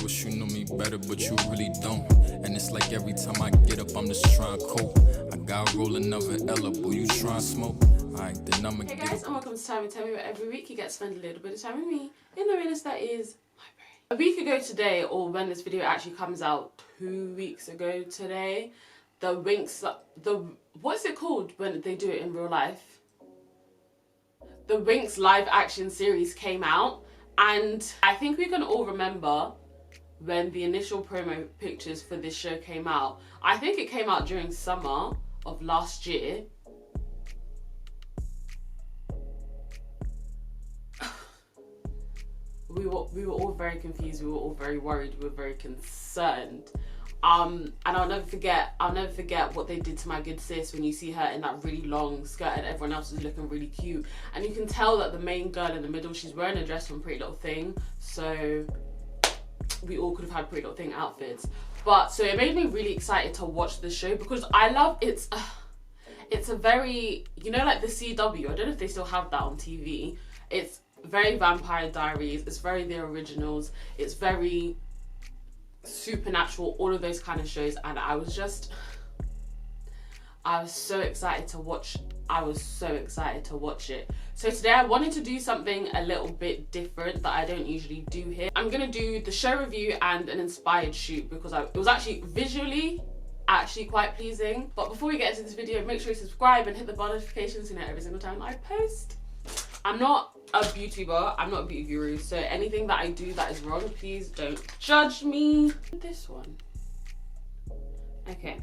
wish you knew me better, but you really don't. And it's like every time I get up, I'm just trying to cope. I gotta roll another L up, boy, you trying to smoke? Alright, then I'ma Hey guys, and welcome to Time with Temi, where every week you get to spend a little bit of time with me in the realness that is my brain. A week ago today, or when this video actually comes out, 2 weeks ago today, what's it called when they do it in real life? The Winx live action series came out, and I think we can all remember when the initial promo pictures for this show came out. I think it came out during summer of last year. We were all very confused, we were all very worried, we were very concerned. And I'll never forget what they did to my good sis when you see her in that really long skirt and everyone else is looking really cute. And you can tell that the main girl in the middle, she's wearing a dress from Pretty Little Thing. So we all could have had Pretty Little Thing outfits. But so it made me really excited to watch the show because I love it's a very, you know, like the CW, I don't know if they still have that on TV. It's very Vampire Diaries, it's very The Originals, it's very supernatural, all of those kind of shows, and I was so excited to watch it. So today I wanted to do something a little bit different that I don't usually do here. I'm gonna do the show review and an inspired shoot because it was actually visually quite pleasing. But before we get into this video, make sure you subscribe and hit the bell notifications so you know every single time I post. I'm not a beautuber, I'm not a beauty guru, so anything that I do that is wrong, please don't judge me. This one. Okay.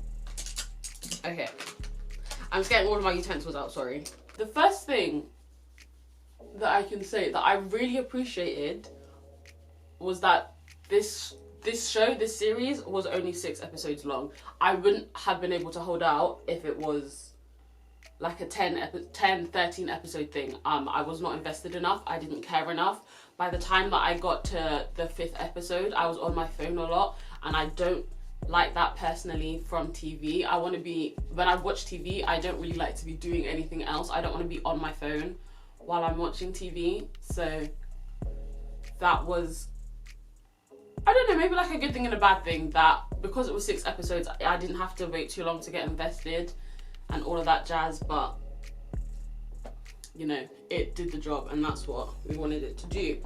I'm just getting all of my utensils out, sorry. The first thing that I can say that I really appreciated was that this series was only 6 episodes long. I wouldn't have been able to hold out if it was like a 13 episode thing. I was not invested enough, I didn't care enough. By the time that I got to the 5th episode, I was on my phone a lot, and I don't like that personally from TV. When I watch TV, I don't really like to be doing anything else. I don't want to be on my phone while I'm watching TV. So that was, I don't know, maybe like a good thing and a bad thing, that because it was 6 episodes, I didn't have to wait too long to get invested and all of that jazz, but you know, it did the job, and that's what we wanted it to do.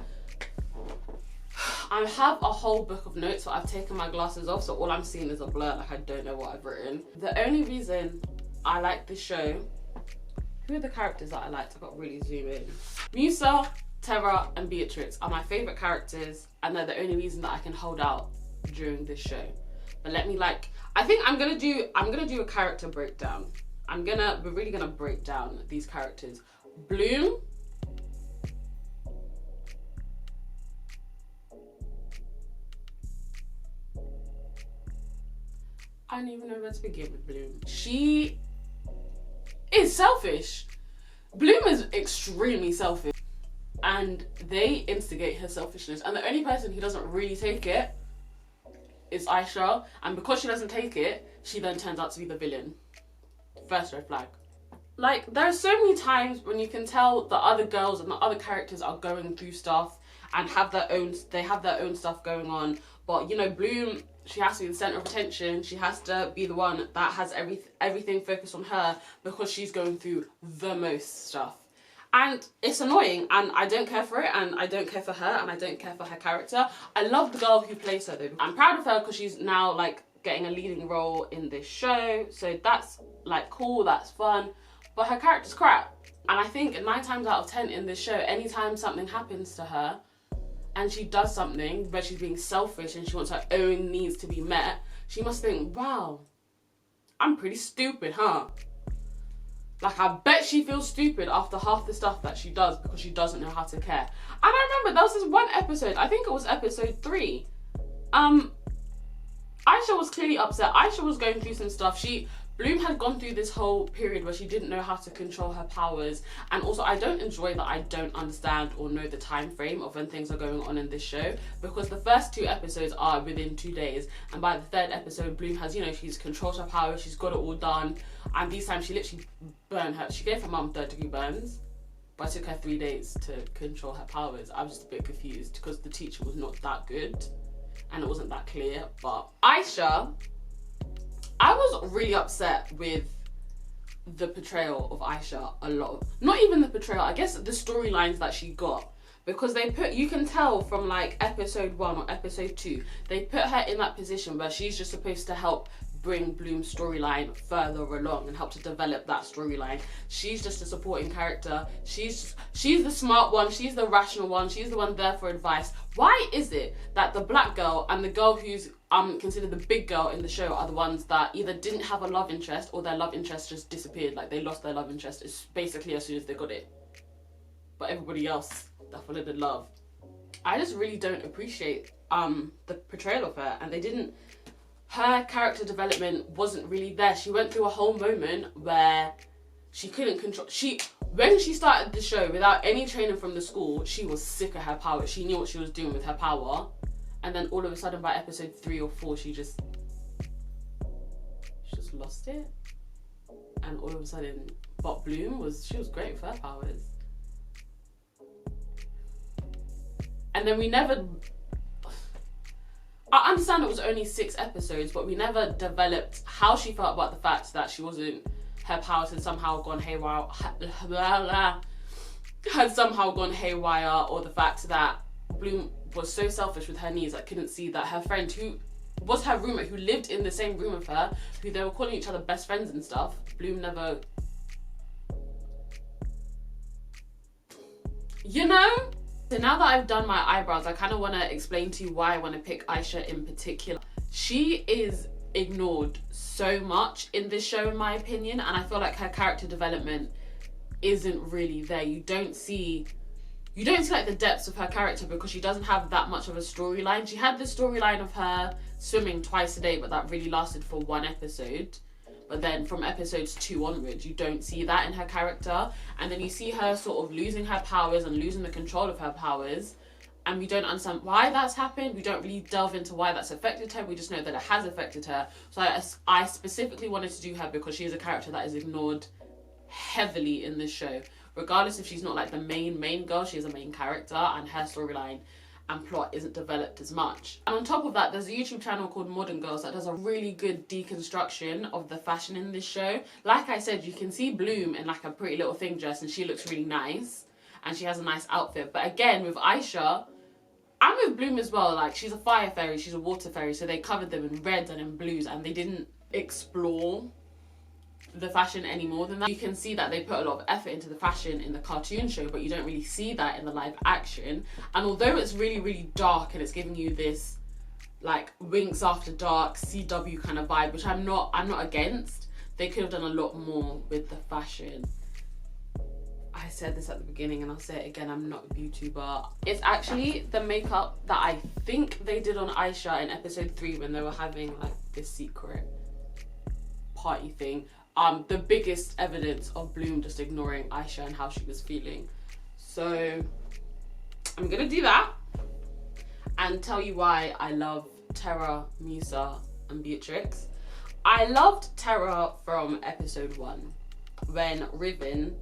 I have a whole book of notes, but I've taken my glasses off, so all I'm seeing is a blur, like I don't know what I've written. The only reason I like this show, who are the characters that I liked? I got really zoom in. Musa, Terra, and Beatrix are my favourite characters, and they're the only reason that I can hold out during this show. But I think I'm gonna do a character breakdown. We're really gonna break down these characters. Bloom, I don't even know where to begin with Bloom. She is selfish. Bloom is extremely selfish, and they instigate her selfishness, and the only person who doesn't really take it is Aisha, and because she doesn't take it, she then turns out to be the villain. First red flag. Like, there are so many times when you can tell the other girls and the other characters are going through stuff and have their own stuff going on, but you know, Bloom, she has to be the center of attention. She has to be the one that has everything focused on her because she's going through the most stuff. And it's annoying, and I don't care for it, and I don't care for her, and I don't care for her character. I love the girl who plays her though. I'm proud of her because she's now like getting a leading role in this show, so that's like cool, that's fun, but her character's crap. And I think 9 times out of 10 in this show, anytime something happens to her and she does something where she's being selfish and she wants her own needs to be met, she must think, wow, I'm pretty stupid, huh? Like, I bet she feels stupid after half the stuff that she does because she doesn't know how to care. And I remember there was this one episode, I think it was episode 3. Aisha was clearly upset. Aisha was going through some stuff. Bloom had gone through this whole period where she didn't know how to control her powers. And also, I don't enjoy that I don't understand or know the time frame of when things are going on in this show, because the first 2 episodes are within 2 days. And by the 3rd episode, Bloom has, you know, she's controlled her powers, she's got it all done. And these times she literally she gave her mum 3rd-degree burns, but it took her 3 days to control her powers. I was just a bit confused because the teacher was not that good. and it wasn't that clear. But Aisha, I was really upset with the portrayal of Aisha a lot of, not even the portrayal, I guess the storylines that she got, because they put, you can tell from like episode 1 or episode 2, they put her in that position where she's just supposed to help bring Bloom's storyline further along and help to develop that storyline. She's just a supporting character. She's the smart one, she's the rational one, she's the one there for advice. Why is it that the black girl and the girl who's considered the big girl in the show are the ones that either didn't have a love interest or their love interest just disappeared, like they lost their love interest basically as soon as they got it, but everybody else that followed in love? I just really don't appreciate the portrayal of her, and they didn't, her character development wasn't really there. She went through a whole moment where she couldn't control, when she started the show without any training from the school, she was sick of her power. She knew what she was doing with her power, and then all of a sudden by episode 3 or 4 she just lost it. And all of a sudden, but Bloom she was great with her powers. And then we never, I understand it was only 6 episodes, but we never developed how she felt about the fact that she wasn't, her powers had somehow gone haywire, or the fact that Bloom was so selfish with her needs that couldn't see that her friend, who was her roommate, who lived in the same room with her, who they were calling each other best friends and stuff, Bloom never, you know? So now that I've done my eyebrows, I kind of want to explain to you why I want to pick Aisha in particular. She is ignored so much in this show, in my opinion, and I feel like her character development isn't really there. You don't see like the depths of her character because she doesn't have that much of a storyline. She had the storyline of her swimming twice a day, but that really lasted for 1 episode. But then from episodes 2 onwards, you don't see that in her character. And then you see her sort of losing her powers and losing the control of her powers. And we don't understand why that's happened. We don't really delve into why that's affected her. We just know that it has affected her. So I specifically wanted to do her because she is a character that is ignored heavily in this show. Regardless if she's not like the main girl, she is a main character, and her storyline and plot isn't developed as much. And on top of that, there's a YouTube channel called Modern Girls that does a really good deconstruction of the fashion in this show. Like I said, you can see Bloom in like a pretty little thing dress and she looks really nice and she has a nice outfit. But again, with Aisha, and with Bloom as well, like she's a fire fairy, she's a water fairy, so they covered them in reds and in blues and they didn't explore the fashion any more than that. You can see that they put a lot of effort into the fashion in the cartoon show, but you don't really see that in the live action. And although it's really, really dark and it's giving you this like Winx After Dark CW kind of vibe, which I'm not against, they could have done a lot more with the fashion. I said this at the beginning and I'll say it again, I'm not a YouTuber. It's actually the makeup that I think they did on Aisha in episode 3 when they were having like this secret party thing. The biggest evidence of Bloom just ignoring Aisha and how she was feeling. So I'm gonna do that and tell you why I love Terra, Musa and Beatrix. I loved Terra from episode 1 when Riven,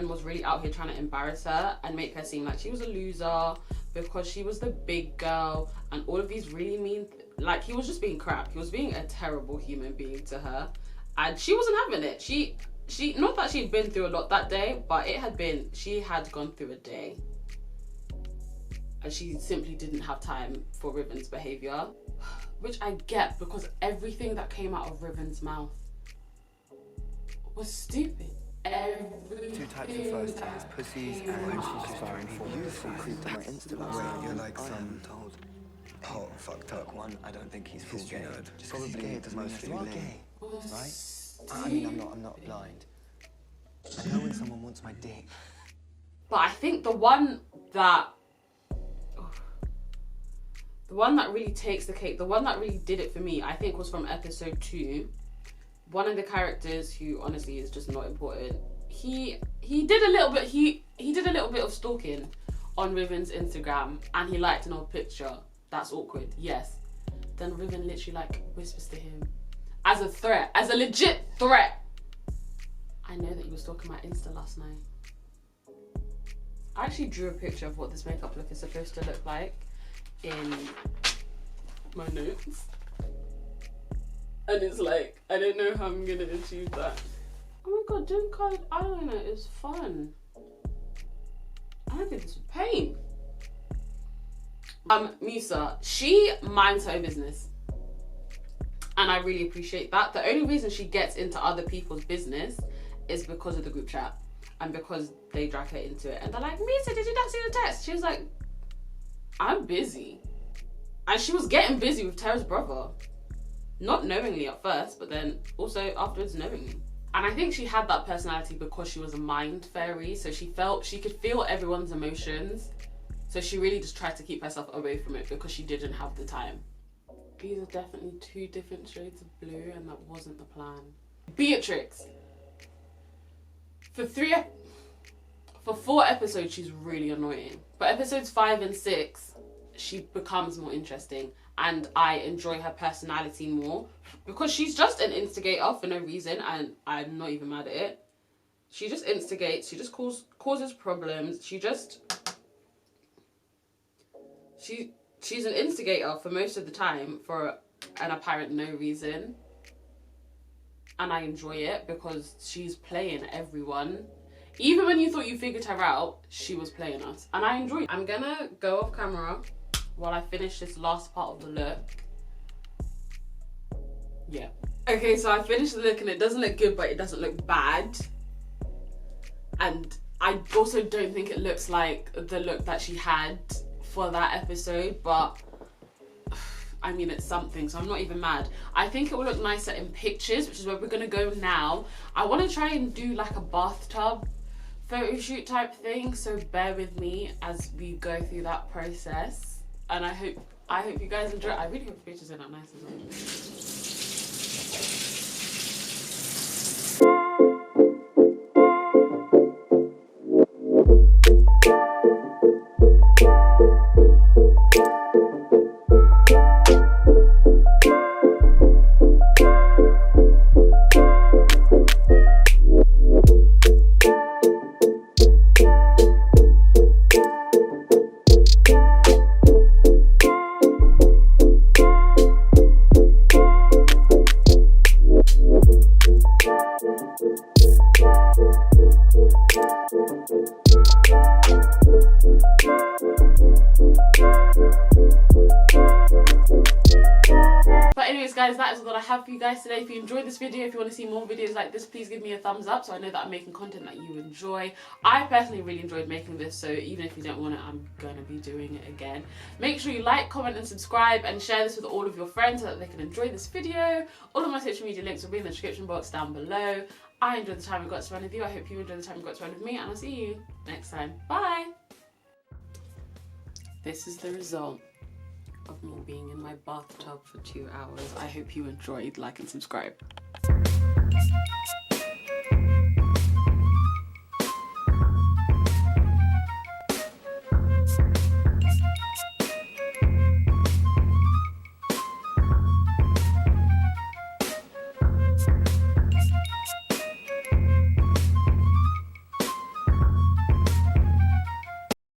was really out here trying to embarrass her and make her seem like she was a loser because she was the big girl and all of these really mean like he was just being crap. He was being a terrible human being to her and she wasn't having it. She not that she'd been through a lot that day, but she had gone through a day and she simply didn't have time for Riven's behaviour, which I get because everything that came out of Riven's mouth was stupid. Two types of first times, pussies and aspiring for beautiful creep on my Instagram. Wait, you're like some hot fucked up one. I don't think he's full history gay. nerd. Just Probably gay doesn't mostly mean gay. gay, right? I mean, I'm not blind. I know when someone wants my dick. But I think the one that really takes the cake, the one that really did it for me, I think was from episode 2. One of the characters who honestly is just not important. He did a little bit of stalking on Riven's Instagram and he liked an old picture. That's awkward, yes. Then Riven literally like whispers to him as a threat, as a legit threat. I know that you were stalking my Insta last night. I actually drew a picture of what this makeup look is supposed to look like in my notes. And it's like, I don't know how I'm gonna achieve that. Oh my god, doing coloured eyeliner is fun. I did this with paint. Musa, she minds her own business. And I really appreciate that. The only reason she gets into other people's business is because of the group chat. And because they drag her into it. And they're like, Musa, did you not see the text? She was like, I'm busy. And she was getting busy with Terra's brother. Not knowingly at first, but then also afterwards knowingly. And I think she had that personality because she was a mind fairy. So she could feel everyone's emotions. So she really just tried to keep herself away from it because she didn't have the time. These are definitely 2 different shades of blue, and that wasn't the plan. Beatrix. For 4 episodes, she's really annoying. But episodes 5 and 6, she becomes more interesting. And I enjoy her personality more. Because she's just an instigator for no reason, and I'm not even mad at it. She just instigates, she just causes problems. She's an instigator for most of the time for an apparent no reason. And I enjoy it because she's playing everyone. Even when you thought you figured her out, she was playing us. And I enjoy it. I'm gonna go off camera while I finish this last part of the look. Yeah. Okay, so I finished the look and it doesn't look good, but it doesn't look bad. And I also don't think it looks like the look that she had for that episode, but I mean, it's something, so I'm not even mad. I think it will look nicer in pictures, which is where we're gonna go now. I want to try and do like a bathtub photo shoot type thing, so bear with me as we go through that process. And I hope you guys enjoy it. I really hope the pictures are not nice as well. Guys, that is all that I have for you guys today. If you enjoyed this video, if you want to see more videos like this, please give me a thumbs up so I know that I'm making content that you enjoy. I personally really enjoyed making this, so even if you don't want it, I'm gonna be doing it again. Make sure you like, comment and subscribe and share this with all of your friends so that they can enjoy this video. All of my social media links will be in the description box down below. I enjoyed the time I got to spend with you. I hope you enjoyed the time you got to spend with me, and I'll see you next time. Bye! This is the result of me being in my bathtub for 2 hours. I hope you enjoyed. Like and subscribe.